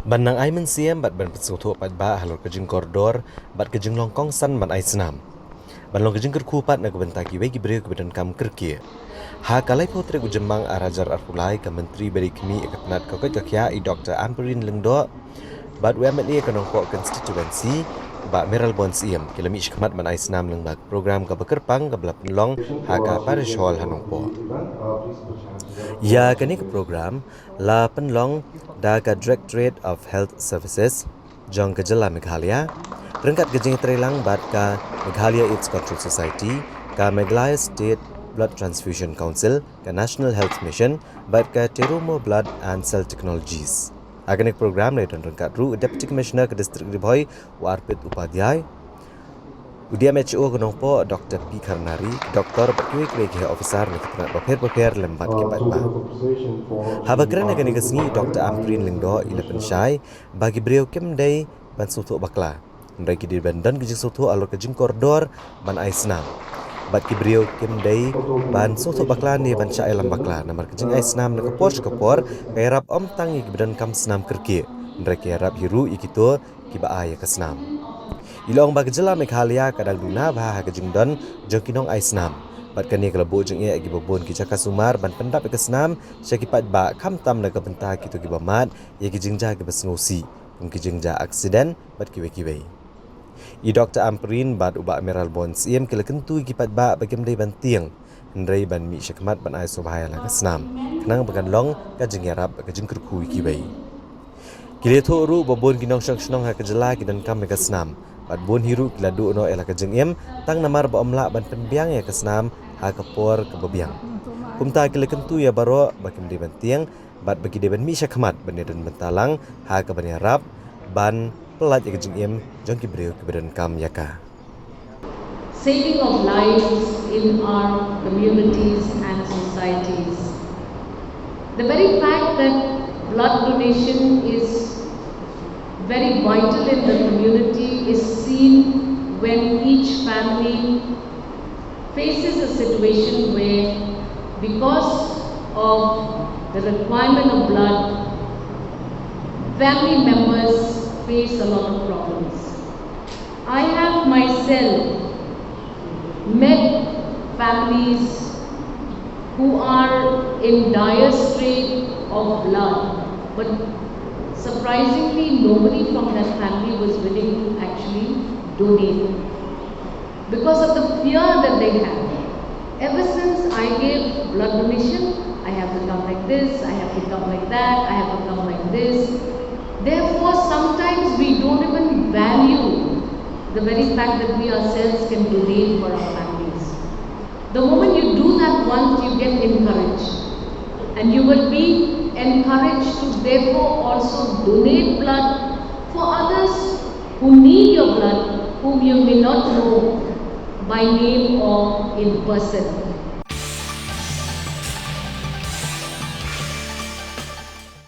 Banang ai men siam bat ban petsutu pat ba halor kejing koridor bat kejing longkong san ban ai senam. Ban long kejing kerku pat nak bentaki wegi beri kebedan kam kerki. Ha kalai potre ku jemang arajar arpulai ke menteri beri kemi ekatnat kokat kakya I Dr. Amperin Lengdo bat WMLA kanongko konstituensi ba Meral Bon Siam kilami shikmat ban ai senam leng bak program ka bekerpang ke belap penlong ha ka parish hall hanongpo. Ya kini ke program la penlong da ka Directorate of Health Services jong ke Jela Meghalaya rengkat gejing terelang bat ka Meghalaya AIDS Control Society ka Meghalaya State Blood Transfusion Council ka National Health Mission bat ka Terumo Blood and Cell Technologies. Aganik program le don rengkat ru Deputy Commissioner ke Distrik Ribhoi Warpit Upadhyay UDMHO kenongpo Dr. P. Karnari, Dr. Perkiwi Officer ni ketengah berper lembat kebat ba. Habagran akan digesngi Dr. Amperin Lengdo ila pensyai bagi beliau kemdai ban sutu bakla. Mereka di bandan kejing sutu alur kejing koridor ban ai senam. Bat ki beliau kemdai ban sutu bakla ni ban syai lam bakla. Namar kejing ai senam nak kepor kairap om tangi kebedan kam senam kerki. Mereka harap hiru ikito kiba ai ke senam. Ilong bag Jela Meghalaya kadang duna bah kejing don jong kinong ai senam. Bat kani kelebo jeng ia agi bobon ki Jaka Sumar ban pendap ke senam syakipat ba kam tam na benta kitu ki bamat ye kejing ja ke besngosi pun kejing ja aksiden bat kiwe-kiwe. I Dr. Amperin bat ubak Meral Bon Siam kila kentu ki pat ba bagam dai ban tiang. Hendrai ban mi syakmat ban ai sobhaya la ke senam. Kenang bagan long kejing yarap kejing kerku kiwe. Kile tho ru bobon kinong syong ha kejela ki dan kam ke senam. Bat bon hiru kila du no ela kejeng em tang namar ba omla ban pembiang ya kesenam ha kapor ke bebiang. Kumta kila kentu ya baro bakim de bantiang bat bagi de ban mi syakmat ban den bentalang ha ke ban yarap ban pelat ya kejeng em jong ki breu ke badan kam yaka. Saving of lives in our communities and societies. The very fact that blood donation is very vital in the community is seen when each family faces a situation where, because of the requirement of blood, family members face a lot of problems. I have myself met families who are in dire strait of blood, but surprisingly, nobody from that family was willing to actually donate because of the fear that they have. Ever since I gave blood donation, I have to come like this, I have to come like that, I have to come like this. Therefore, sometimes we don't even value the very fact that we ourselves can donate for our families. The moment you do that once, you get encouraged. And you will be encouraged to therefore also donate blood for others who need your blood, whom you may not know by name or in person.